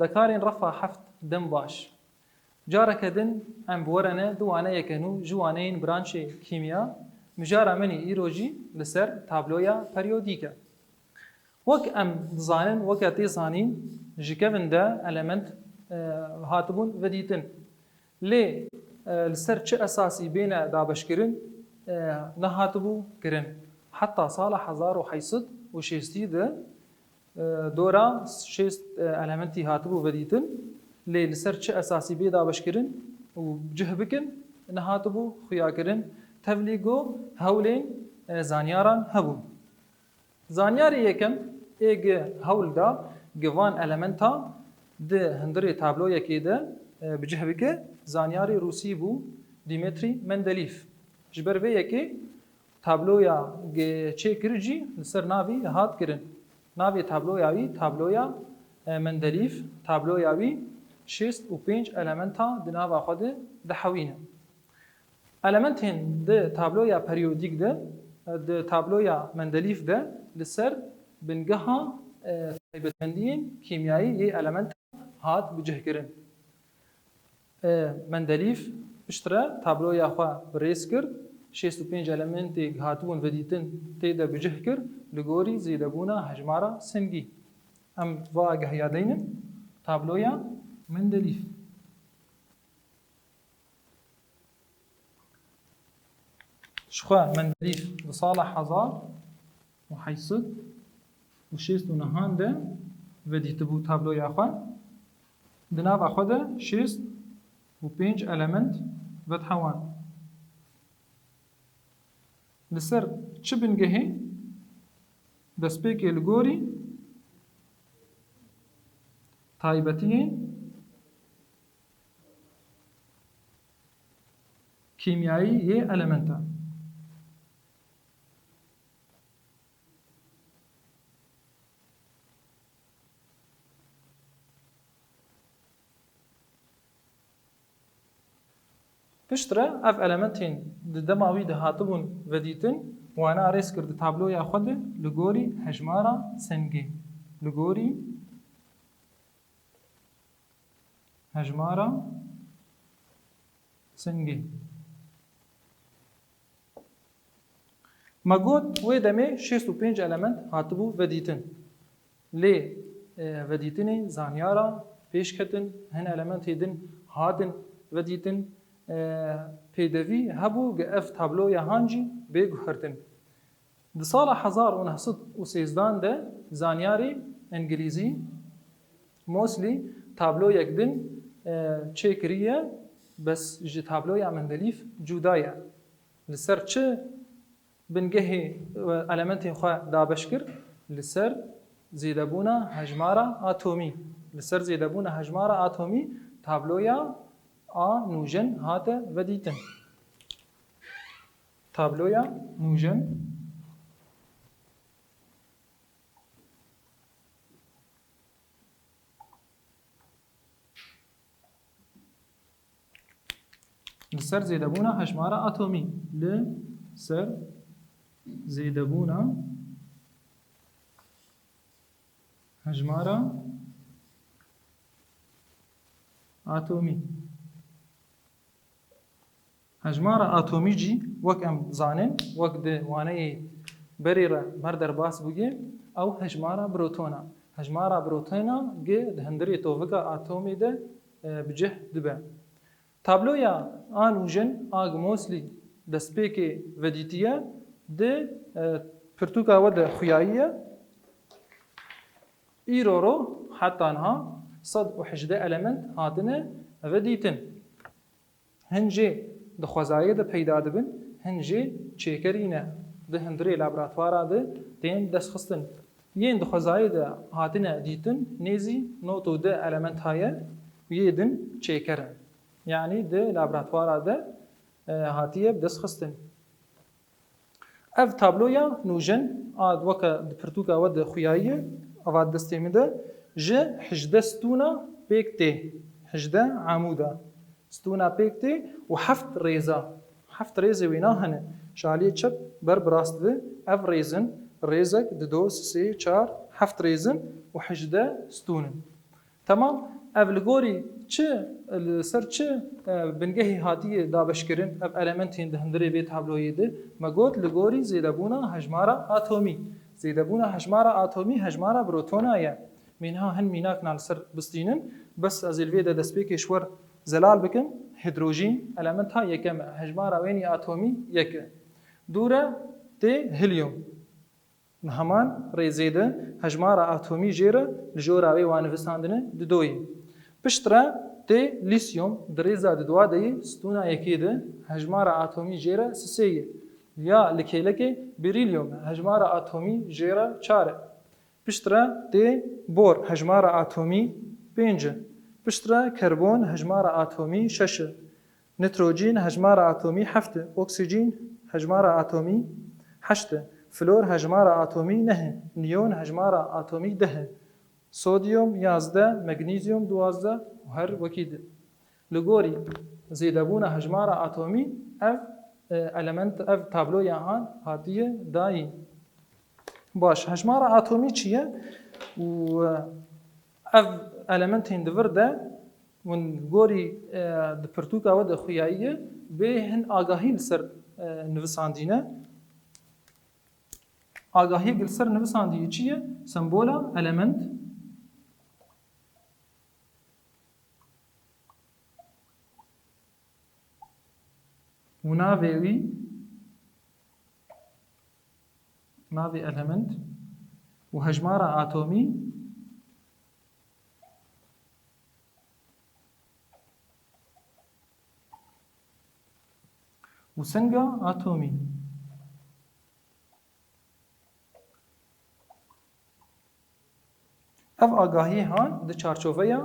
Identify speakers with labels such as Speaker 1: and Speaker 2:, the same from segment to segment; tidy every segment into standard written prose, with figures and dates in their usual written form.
Speaker 1: دەکارین ڕەفا حەفت دەم باش جارەکە دن ئەم بوەرەنە دووانەیەکەن و جوانەین برانچێ کیمیا مژارە منی ئیرۆژی لەسەر تابلۆیە پەریۆدیکە وەک ئەم دزانن وەکە تێزانین ji kevin de element hatibûn vedîtin lê li ser çi esasî bêne dabeşkirin nehatibû kirin heta sala 1860 de dora şêst elementî hatibû vedîtin lê li ser çi esasî bê dabeşkirin û cih bikin nehatibû xuyakirin tevlî got hewlên zanyaran hebûn zanyarê yekem êg hewl da givan elementa di hindirê tabloyekê de bicih bike zanyarê Rûsî bû Dmitri Mendeleev ji ber vê yekê tabloya çêkir jî li ser navî hat kirin navê tabloya wî tabloya Mendeleev tabloya wî 65 elementa di nava xwe de dihewîne elementên di tabloya periyodîk de di tabloya Mendeleev de li ser bingeha taybetmendiyên kîmyayî yê element hat bicihkirin Mendeleev piştre tabloya xwe birêz kir 65 elementê hatibûn vedîtin tê de bicih kir li gorî zêdebûna hejmara singî em va agehiya deynin tabloya Mendeleev ji xwe Mendeleev di sala 1869 de vedîtibû tabloya xwe di nava xwe de 65 element vedhewan li ser çi bingehê destpêkê li gorî taybetiyên kîmyayî yê elementa piştre ev elementên di dema wî de hatibûn vedîtin wana arêz kir di tabloya xwe de li gorî hejmara sengê li gorî hejmara sengê me got wê demê 65 element hatibû vedîtin lê vedîtinê zanyara pêşketin hin elementê din hatin vedîtin pêdevî hebû ge ev tabloya han jî bêguhertin di sala 1913 de zanyarê Ingilîzî Mosley tabloyek din çêkiriye bes ji tabloya Mendeleev cuda ye li ser çi bingehê elementên xwe dabeş kir li ser zêdebûna hejmara atomî li ser zêdebûna hejmara atomî tabloya A nûjen hate vedîtin tabloya nûjen li ser zêdebûna hejmara atomî li ser zêdebûna hejmara atomî hejmara atomî jî wek em zanin wek di waneyê berê re mer derbas bûye ew hejmara protona hejmara protona gi di hindirê tovika atomê de bicih dibe tabloya a nûjen a Mosley destpêkê vedîtiye di pirtûka we de xuyayî ye îro ro heta niha 118 element hatine vedîtin hin jê di xwezayê de peyda dibin hin jê çêkerîne di hindirê laboratwara de tên destxistin yên di xwezayê de hatine dîtin nêzî not û de element haye yê din çêkerin yanî di laboratwara de hatiye destxistin ev tabloya nûjen a weke di pirtûka we de xuyayî ava destê min de ji 18 stûna pêk tê 18 amûda stûna pêk tê û heft rêza heft rêzê wê nahene şaliyê çep ber bi rast ve ev rêzin rêzek di do sê çar heft rêzin û 18 stûnin تمام اف لگوری چه سر چه بنگهی هاتی دابش کردن اف المنتین ده هندری به تابلوی ده مگوت لگوری زیدبونا هجمارا اتمی زیدبونا هجمارا اتمی هجمارا بروتونایا منها هن میناک نال سر بستینن بس از الویدا دسپی کشور زلال بکن هیدروژین المنت ها یکم هجمارا وینی اتمی یک دوره ته هلیوم همان ریزیده هجمارا اتمی جیره لجوراوی وانفستاندنه دوی پشترا ته لیسیوم دریزا دوا دی ستونا یکیده هجمارا اتمی جیره سیه یا لکیلکی بریلیوم هجمارا اتمی جیره چاره پشترا ته بور هجمارا اتمی 5 پشترا کربن هجمارا اتمی 6 نيتروجين هجمارة أتومي 7 أكسجين هجمارة أتومي 8 فلور هجمارة أتومي 9 نيون هجمارة أتومي 10 صوديوم 11 مغنيسيوم 12 وهر وكيد لغوري زيدبونا هجمارة أتومي اف المنت اف تابلو يهان هاتيه داين باش هجمارة أتومي چيه و اف المنت هندور ده ون گوری دپرتوکا و دخویاییه به هن آگاهی لسر نویساندینه آگاهی لسر نویساندیه چیه؟ سمبولا المنت و ناوی المنت و هجمارة اتمی وسنجا اتومي اف آگاهی هان د چارچوبیا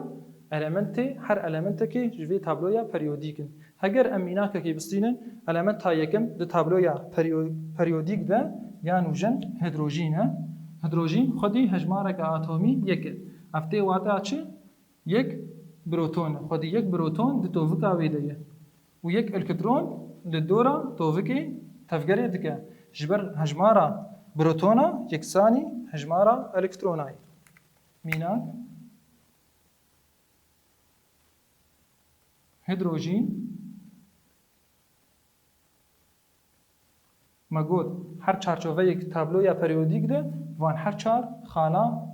Speaker 1: المنت هر المنت کی جوی تابلویا پریودیکن اگر امیناک کی بستینن المنت ها یکم د تابلویا پریودیک ده یانو جن هیدروژین خودی هجمارک اتمی یک افته واتا چه یک بروتون خودی یک بروتون د توفیق ویده و یک الکترون للدورة توفيكي تفجري دكا جبر هجمارة بروتونا يكساني هجمارة إلكتروناي ميناك هيدروجين مگود هر چارچوبه یک تابلو یا پریودیک ده وان هر چار خانه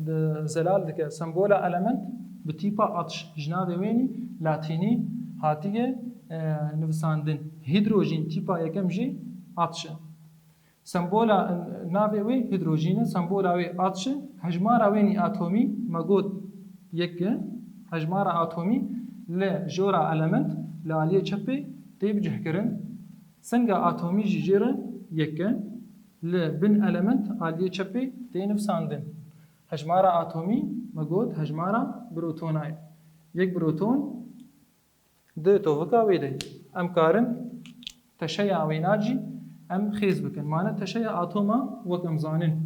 Speaker 1: ده زلال دکه سمبولا المنت به تیپا آتش جناب وینی لاتینی هاتیه نویساندن هیدروژین تیپا یکم جی آتشه سمبولا ناوی وی هیدروژینه سمبولا وی آتشه هجمارا وینی اتمی مگود یک هجمارا اتمی ل جورا المنت لالیه چپی تیب جهکرن سنگا اتمی جی جیره یک ل بن المنت آلیه چپی تی نویساندن هجمارا اتمی مگود هجمارا بروتونای یک بروتون ده توفيقا ويدي ام كارن تشيع ويناجي ام خيز بكن معنى تشيع اتوما وكم زانن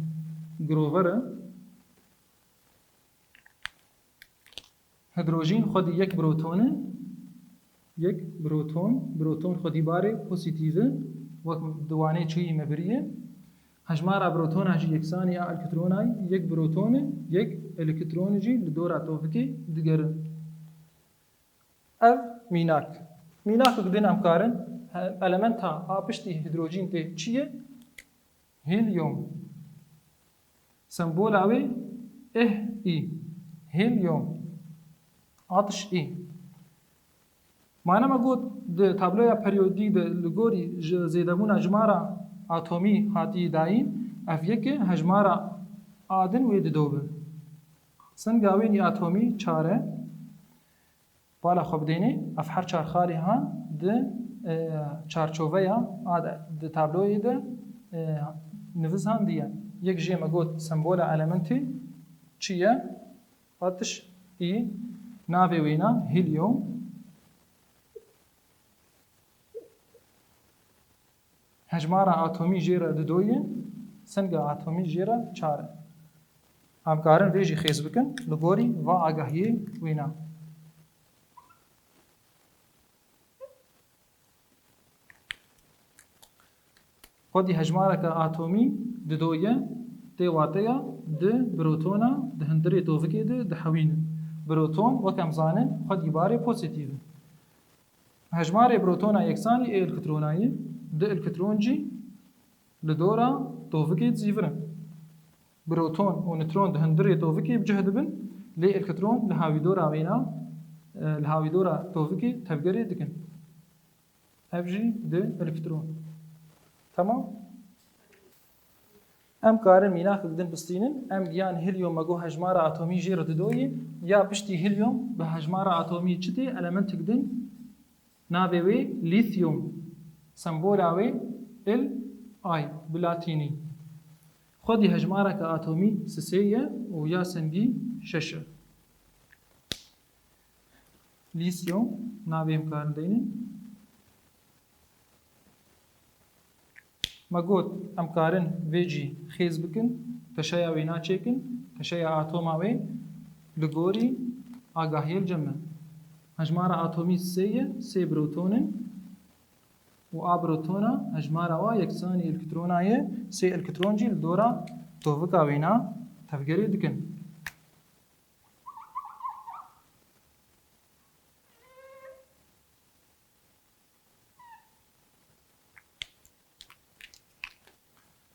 Speaker 1: جروفر هيدروجين خودي يك بروتون خودي باري بوزيتيف وكم دواني چوي مبريه هجمارا بروتون هجي يكساني الكتروناي يك بروتون يك الكترون جي لدورا توفيقي دگر اف میناک بدین امکارن المنت ها آپشتی هیدروژین ته چیه؟ هیلیوم سمبول اوی ای هیلیوم آتش ای معنی ما گوت ده تابلویا پریودیک ده لگوری زیدمون هجمارا اتمی هاتی داین اف یک هجمارا آدن وید دوبه سنگاوینی اتمی چاره بالا خب دینی اف هر چار خالی هان ده چارچوبیا ده تابلوی ده نویس هان دیه یک جی مگود سمبول المنتی چیه آتش ای ناوی وینا هیلیوم هجمارا اتمی جیره دویه سنگا اتمی جیره چاره همکارن ویجی خیز بکن لگوری و آگاهی وینا خودی هجمارك اتمی دویه دی واتیا د بروتونا د هندری توفیکی د حوین بروتون وەکەم زانن خۆ دیبارێ پۆزیتیڤن. هەژمارێ بروتۆنا یەکسانی ئێ ئلکترۆنایی دە ئلکترۆنجی li dora tovikê zîvirin. Proton û nîtron di hundirê tovikê bicih dibin, lê elektron li hawîdora wêna li hawîdora tovikê tevgerê dikin. Ev jî di elektron. Tamam? Em karin mînakê bidin bistînin, em giyan helyoma got hejmara atomî jê re didoyê ya piştî helyom bi hejmara atomî çi tê elementik din navê wê lîtyum. Sembola wê L I bi latînî. Xwedî hejmareka atomî sisê ye û ya sengî şeş e. Lîsyum navê em karin deynin. Me got em karin vê jî xêz bikin, peşeya wê naçêkin, peşeya atoma wê li gorî agahiyê cem e. Hejmara atomî sisê ye, sê protonin û a protona hejmara wa yeksanî elektrona ye, sê elektron jî li dora tovika wêna tevgerê dikin.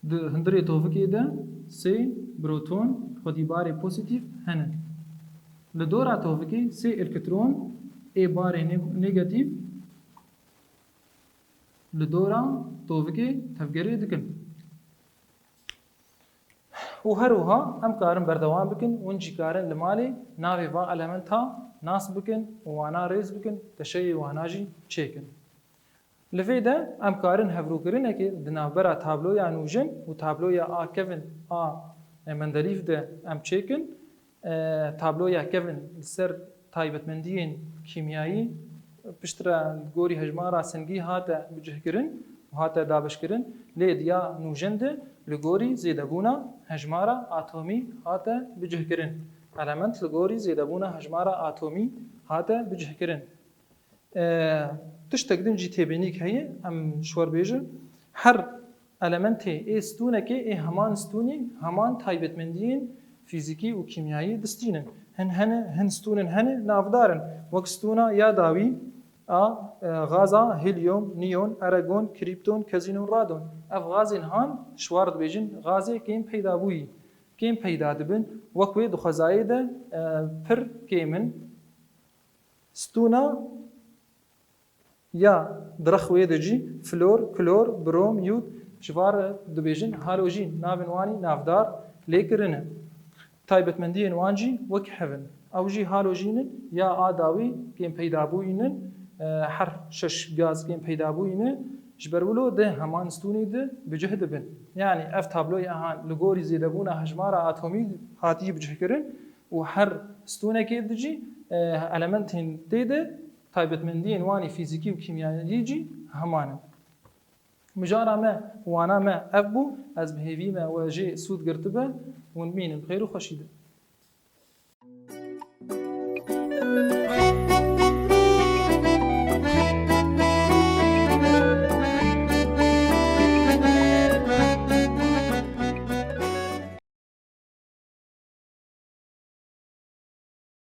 Speaker 1: Di hundirê tovikê de sê proton xwedîbarê pozîtîv hene. Li dora tovikê sê elektron ê barê negatîv li dora tovikê tevgerê dikin. û her wiha em karin berdewam bikin û jî karin li malê navê va elementa nas bikin û wana rêz bikin, teşeyê wana jî çêkin. Li vê de em karin hevrûkirinekê di navbera tabloya nûjin û tabloya a kevin a Mendelîf de em çêkin. Tabloya kevin li ser taybetmendiyên kîmyayî piştre gorî hejmara singî hate bicihkirin û hate dabeşkirin, lê diya nûjin de li gorî zêdebûna hejmara atomî hate bicihkirin. Element li gorî zêdebûna hejmara atomî hate bicihkirin. Tiştek din jî têbînîk heye, em şwerbêjin her elementê ê stûnekê ê heman stûnî heman taybetmendiyên fîzîkî û kîmyayî distînin. Hin stûnin hene navdarin. Wek stûna ya dawî a gaza helyum, neon, aragon, kripton, kezinon, radon. Ev gazên han şwar dibêjin gazê kêm peyda bûyî. Kêm peyda dibin wek wê di xwezayê de pir kêm in. Stûna ya direk wê de jî flor, klor, brom, yûd ji var dibêjin halojîn navên wanî navdar lêkirine. Taybetmendiyên wan jî wek hevin. Ew jî halojînin ya a dawî kêm peydabûyînin her şeş gaz kêm peydabûyîne ji ber wilo de heman stûnê de bicih dibin. Yani ev tabloya han li gorî zêdebûna hejmara atomî hatiyî bicihkirin û her stûnekê de jî elementên tê de taybetmendiyên wanî fîzîkî û kîmyayî jî heman in. Mijara me wana me ev bû, ez bi hêvî me we jê sûd girtibe hûn bînin xêr û xweşî de.